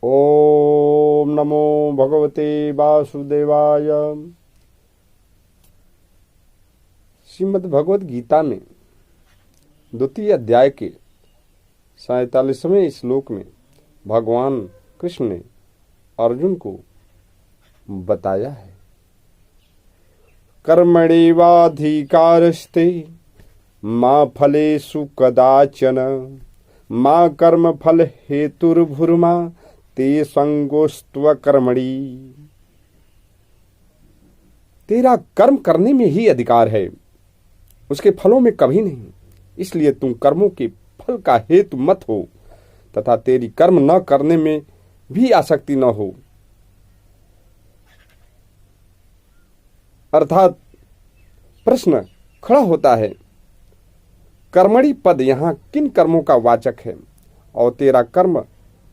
ओम नमो भगवते वासुदेवाय। श्रीमद् भगवत गीता में द्वितीय अध्याय के 47वें श्लोक में भगवान कृष्ण ने अर्जुन को बताया है, कर्मणेवाधिकारस्ते मा फलेषु कदाचन मा कर्म फल हेतुर्भुर्मा ते संगोस्त्व कर्मणि। तेरा कर्म करने में ही अधिकार है, उसके फलों में कभी नहीं। इसलिए तुम कर्मों के फल का हेतु मत हो तथा तेरी कर्म न करने में भी आसक्ति न हो। अर्थात प्रश्न खड़ा होता है, कर्मणि पद यहाँ किन कर्मों का वाचक है और तेरा कर्म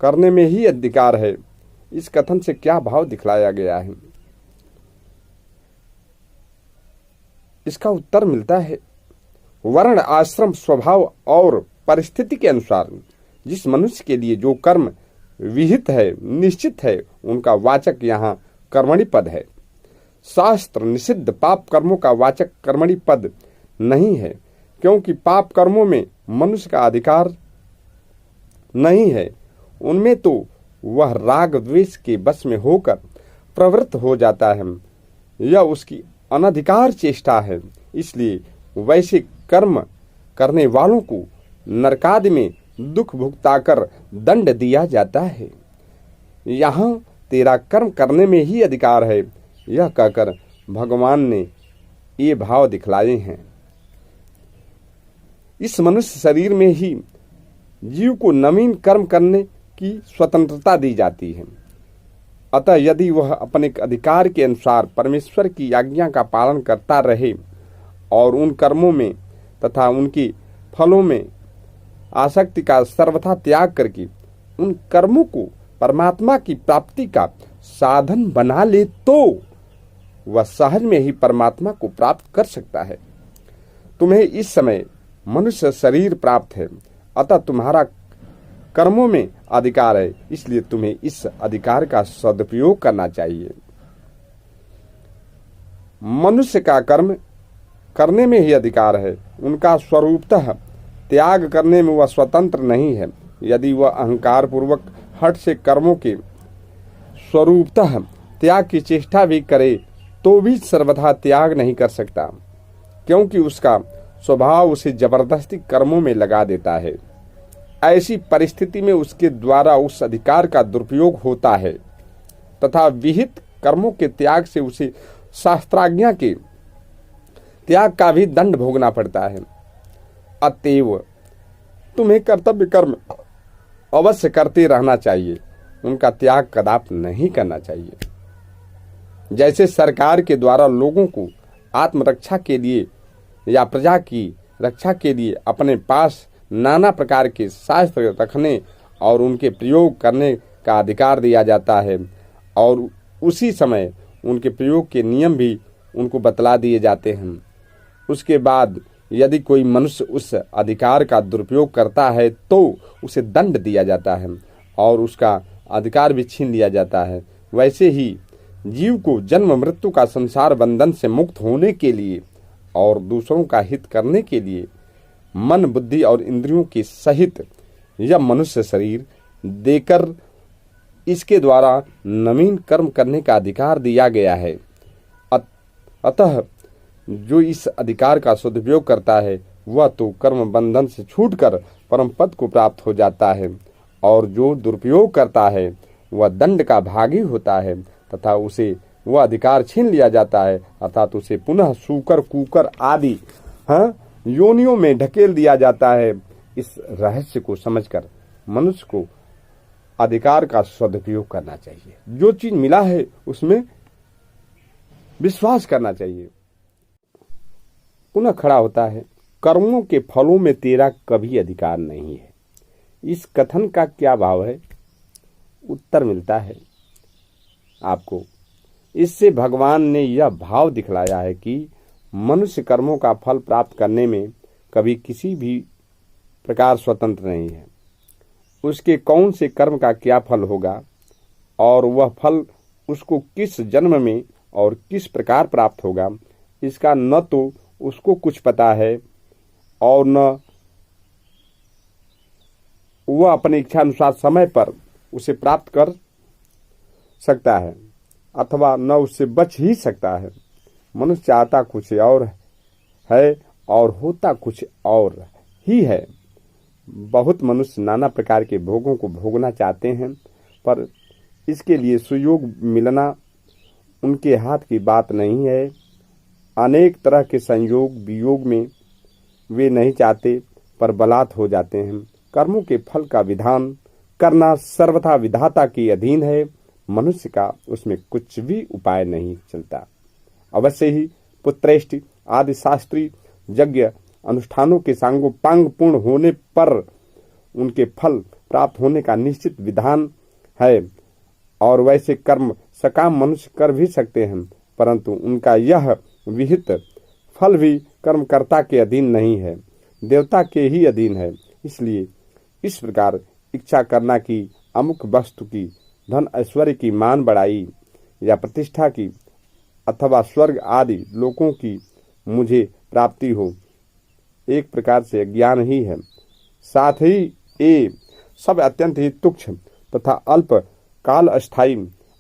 करने में ही अधिकार है, इस कथन से क्या भाव दिखलाया गया है? इसका उत्तर मिलता है, वर्ण आश्रम स्वभाव और परिस्थिति के अनुसार जिस मनुष्य के लिए जो कर्म विहित है, निश्चित है, उनका वाचक यहाँ कर्मणि पद है। शास्त्र निषिद्ध पाप कर्मों का वाचक कर्मणि पद नहीं है, क्योंकि पाप कर्मों में मनुष्य का अधिकार नहीं है। उनमें तो वह राग द्वेष के बस में होकर प्रवृत्त हो जाता है, यह उसकी अनधिकार चेष्टा है। इसलिए वैसे कर्म करने वालों को नरकादि में दुख भुगताकर दंड दिया जाता है। यहाँ तेरा कर्म करने में ही अधिकार है, यह कहकर भगवान ने ये भाव दिखलाए हैं। इस मनुष्य शरीर में ही जीव को नवीन कर्म करने की स्वतंत्रता दी जाती है। अतः यदि वह अपने अधिकार के अनुसार परमेश्वर की आज्ञा का पालन करता रहे और उन कर्मों में तथा उनके फलों में आसक्ति का सर्वथा त्याग करके उन कर्मों को परमात्मा की प्राप्ति का साधन बना ले, तो वह सहज में ही परमात्मा को प्राप्त कर सकता है। तुम्हें इस समय मनुष्य शरीर प्राप्त है, अतः तुम्हारा कर्मों में अधिकार है, इसलिए तुम्हें इस अधिकार का सदुपयोग करना चाहिए। मनुष्य का कर्म करने में ही अधिकार है, उनका स्वरूपतः त्याग करने में वह स्वतंत्र नहीं है। यदि वह अहंकार पूर्वक हठ से कर्मों के स्वरूपतः त्याग की चेष्टा भी करे तो भी सर्वथा त्याग नहीं कर सकता, क्योंकि उसका स्वभाव उसे जबरदस्ती कर्मों में लगा देता है। ऐसी परिस्थिति में उसके द्वारा उस अधिकार का दुरुपयोग होता है तथा विहित कर्मों के त्याग से उसे शास्त्राज्ञा के त्याग का भी दंड भोगना पड़ता है। अतएव तुम्हें कर्तव्य कर्म अवश्य करते रहना चाहिए, उनका त्याग कदापि नहीं करना चाहिए। जैसे सरकार के द्वारा लोगों को आत्मरक्षा के लिए या प्रजा की रक्षा के लिए अपने पास नाना प्रकार के शास्त्र रखने और उनके प्रयोग करने का अधिकार दिया जाता है, और उसी समय उनके प्रयोग के नियम भी उनको बतला दिए जाते हैं। उसके बाद यदि कोई मनुष्य उस अधिकार का दुरुपयोग करता है तो उसे दंड दिया जाता है और उसका अधिकार भी छीन लिया जाता है। वैसे ही जीव को जन्म मृत्यु का संसार बंधन से मुक्त होने के लिए और दूसरों का हित करने के लिए मन बुद्धि और इंद्रियों के सहित यह मनुष्य शरीर देकर इसके द्वारा नवीन कर्म करने का अधिकार दिया गया है। अतः जो इस अधिकार का सदुपयोग करता है वह तो कर्म बंधन से छूटकर परम पद को प्राप्त हो जाता है, और जो दुरुपयोग करता है वह दंड का भागी होता है तथा उसे वह अधिकार छीन लिया जाता है, अर्थात उसे पुनः सूकर कुकर आदि योनियों में ढकेल दिया जाता है। इस रहस्य को समझकर मनुष्य को अधिकार का सदुपयोग करना चाहिए। जो चीज मिला है उसमें विश्वास करना चाहिए। पुनः खड़ा होता है, कर्मों के फलों में तेरा कभी अधिकार नहीं है। इस कथन का क्या भाव है? उत्तर मिलता है आपको। इससे भगवान ने यह भाव दिखलाया है कि मनुष्य कर्मों का फल प्राप्त करने में कभी किसी भी प्रकार स्वतंत्र नहीं है। उसके कौन से कर्म का क्या फल होगा और वह फल उसको किस जन्म में और किस प्रकार प्राप्त होगा, इसका न तो उसको कुछ पता है और न वह अपनी इच्छा अनुसार समय पर उसे प्राप्त कर सकता है अथवा न उससे बच ही सकता है। मनुष्य चाहता कुछ और है और होता कुछ और ही है। बहुत मनुष्य नाना प्रकार के भोगों को भोगना चाहते हैं, पर इसके लिए सुयोग मिलना उनके हाथ की बात नहीं है। अनेक तरह के संयोग वियोग में वे नहीं चाहते, पर बलात् हो जाते हैं। कर्मों के फल का विधान करना सर्वथा विधाता के अधीन है। मनुष्य का उसमें कुछ भी उपाय नहीं चलता। अवश्य ही पुत्रेष्टि आदि शास्त्रीय यज्ञ अनुष्ठानों के सांगोपांग पूर्ण होने पर उनके फल प्राप्त होने का निश्चित विधान है, और वैसे कर्म सकाम मनुष्य कर भी सकते हैं, परंतु उनका यह विहित फल भी कर्मकर्ता के अधीन नहीं है, देवता के ही अधीन है। इसलिए इस प्रकार इच्छा करना कि अमुक वस्तु की, धन ऐश्वर्य की मान बढ़ाई या प्रतिष्ठा की अथवा स्वर्ग आदि लोकों की मुझे प्राप्ति हो, एक प्रकार से ज्ञान ही है। साथ ही ये सब अत्यंत ही तुच्छ तथा अल्प काल अस्थायी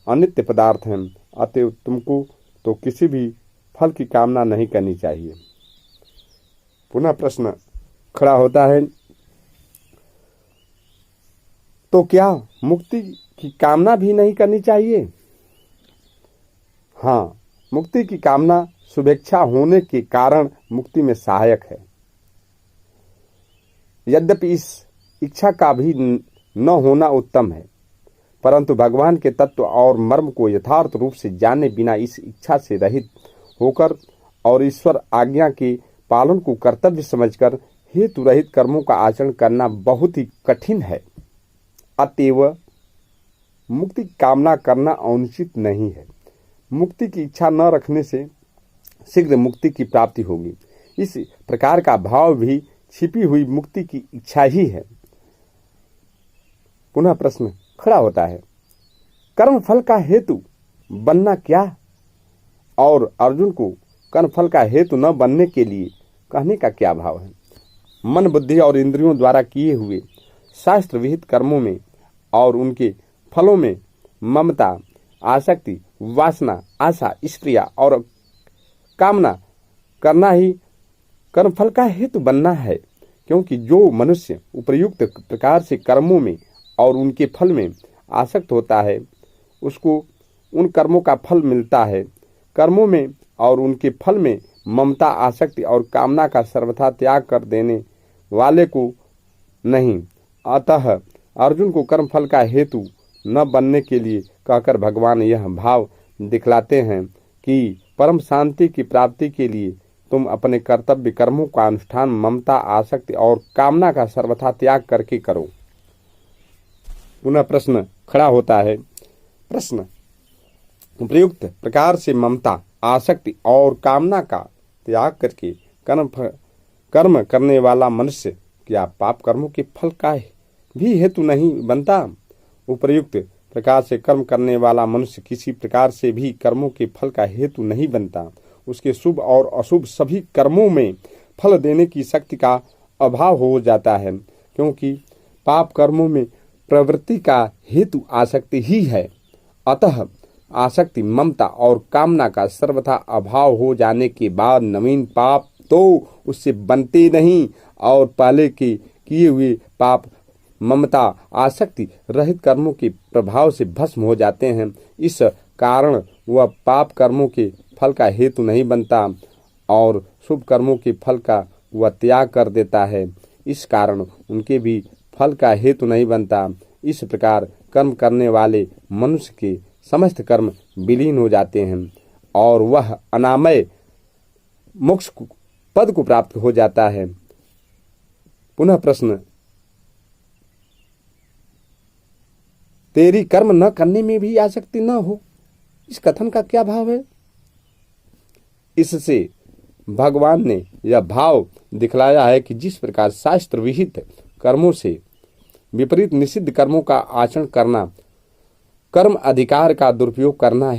अनित्य पदार्थ हैं। अतएव तुमको तो किसी भी फल की कामना नहीं करनी चाहिए। पुनः प्रश्न खड़ा होता है, तो क्या मुक्ति की कामना भी नहीं करनी चाहिए? हाँ, मुक्ति की कामना शुभेच्छा होने के कारण मुक्ति में सहायक है। यद्यपि इस इच्छा का भी न होना उत्तम है, परंतु भगवान के तत्व और मर्म को यथार्थ रूप से जाने बिना इस इच्छा से रहित होकर और ईश्वर आज्ञा के पालन को कर्तव्य समझकर हेतु रहित कर्मों का आचरण करना बहुत ही कठिन है। अतएव मुक्ति की कामना करना अनुचित नहीं है। मुक्ति की इच्छा न रखने से शीघ्र मुक्ति की प्राप्ति होगी। इस प्रकार का भाव भी छिपी हुई मुक्ति की इच्छा ही है। पुनः प्रश्न खड़ा होता है, कर्म फल का हेतु बनना क्या? और अर्जुन को कर्म फल का हेतु न बनने के लिए कहने का क्या भाव है? मन बुद्धि और इंद्रियों द्वारा किए हुए शास्त्र विहित कर्मों में और उनके फलों में ममता, आसक्ति, वासना, आशा, स्प्रिया और कामना करना ही कर्मफल का हेतु बनना है। क्योंकि जो मनुष्य उपर्युक्त प्रकार से कर्मों में और उनके फल में आसक्त होता है, उसको उन कर्मों का फल मिलता है। कर्मों में और उनके फल में ममता, आसक्ति और कामना का सर्वथा त्याग कर देने वाले को नहीं। अतः अर्जुन को कर्मफल का हेतु न बनने के लिए कहकर भगवान यह भाव दिखलाते हैं कि परम शांति की प्राप्ति के लिए तुम अपने कर्तव्य कर्मों का अनुष्ठान ममता, आसक्ति और कामना का सर्वथा त्याग करके करो। पुनः प्रश्न खड़ा होता है, प्रश्न प्रयुक्त प्रकार से ममता, आसक्ति और कामना का त्याग करके कर्म करने वाला मनुष्य क्या पाप कर्मों के फल का भी हेतु नहीं बनता? उपर्युक्त प्रकार से कर्म करने वाला मनुष्य किसी प्रकार से भी कर्मों के फल का हेतु नहीं बनता। उसके शुभ और अशुभ सभी कर्मों में फल देने की शक्ति का अभाव हो जाता है, क्योंकि पाप कर्मों में प्रवृत्ति का हेतु आसक्ति ही है। अतः आसक्ति, ममता और कामना का सर्वथा अभाव हो जाने के बाद नवीन पाप तो उससे बनते नहीं और पहले के किए हुए पाप ममता, आसक्ति रहित कर्मों के प्रभाव से भस्म हो जाते हैं। इस कारण वह पाप कर्मों के फल का हेतु नहीं बनता और शुभ कर्मों के फल का वह त्याग कर देता है। इस कारण उनके भी फल का हेतु नहीं बनता। इस प्रकार कर्म करने वाले मनुष्य के समस्त कर्म विलीन हो जाते हैं और वह अनामय मोक्ष पद को प्राप्त हो जाता है। पुनः प्रश्न, तेरी कर्म न करने में भी आसक्ति न हो, इस कथन का क्या भाव है? इससे भगवान ने यह भाव दिखलाया है कि जिस प्रकार शास्त्र विहित कर्मों से विपरीत निषिद्ध कर्मों का आचरण करना कर्म अधिकार का दुरुपयोग करना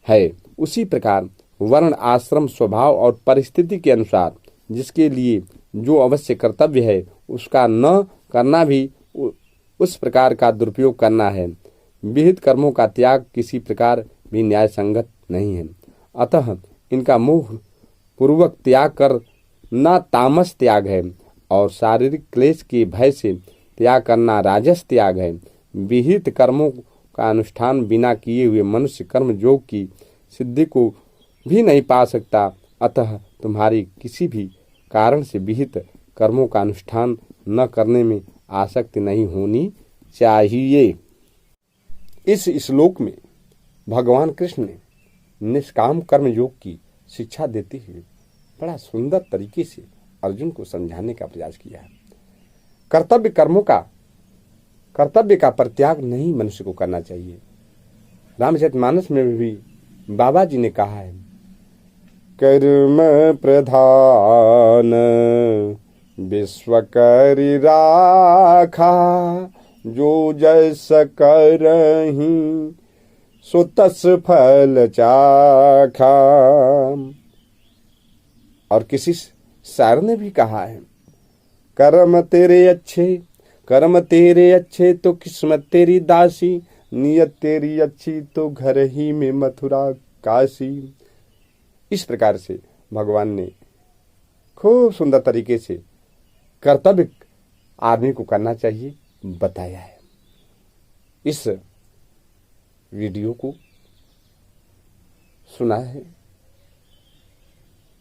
है, उसी प्रकार वर्ण आश्रम स्वभाव और परिस्थिति के अनुसार जिसके लिए जो अवश्य कर्तव्य है उसका न करना भी उस प्रकार का दुरुपयोग करना है। विहित कर्मों का त्याग किसी प्रकार भी न्याय संगत नहीं है, अतः इनका मोह पूर्वक त्याग करना तामस त्याग है और शारीरिक क्लेश के भय से त्याग करना राजस त्याग है। विहित कर्मों का अनुष्ठान बिना किए हुए मनुष्य कर्म योग की सिद्धि को भी नहीं पा सकता, अतः तुम्हारी किसी भी कारण से विहित कर्मों का अनुष्ठान न करने में आसक्ति नहीं होनी चाहिए। इस श्लोक में भगवान कृष्ण ने निष्काम कर्म योग की शिक्षा देते हुए बड़ा सुंदर तरीके से अर्जुन को समझाने का प्रयास किया है। कर्तव्य का परित्याग नहीं मनुष्य को करना चाहिए। रामचरितमानस में भी बाबा जी ने कहा है, कर्म प्रधान विश्व करि राखा, जो जस करहि सो तस फल चाखा। और किसी शायर ने भी कहा है, कर्म तेरे अच्छे तो किस्मत तेरी दासी, नियत तेरी अच्छी तो घर ही में मथुरा काशी। इस प्रकार से भगवान ने खूब सुंदर तरीके से कर्तव्य आदमी को करना चाहिए बताया है। इस वीडियो को सुना है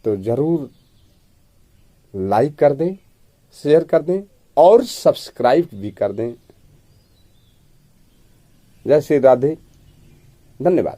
तो जरूर लाइक कर दें, शेयर कर दें और सब्सक्राइब भी कर दें। जय श्री राधे, धन्यवाद।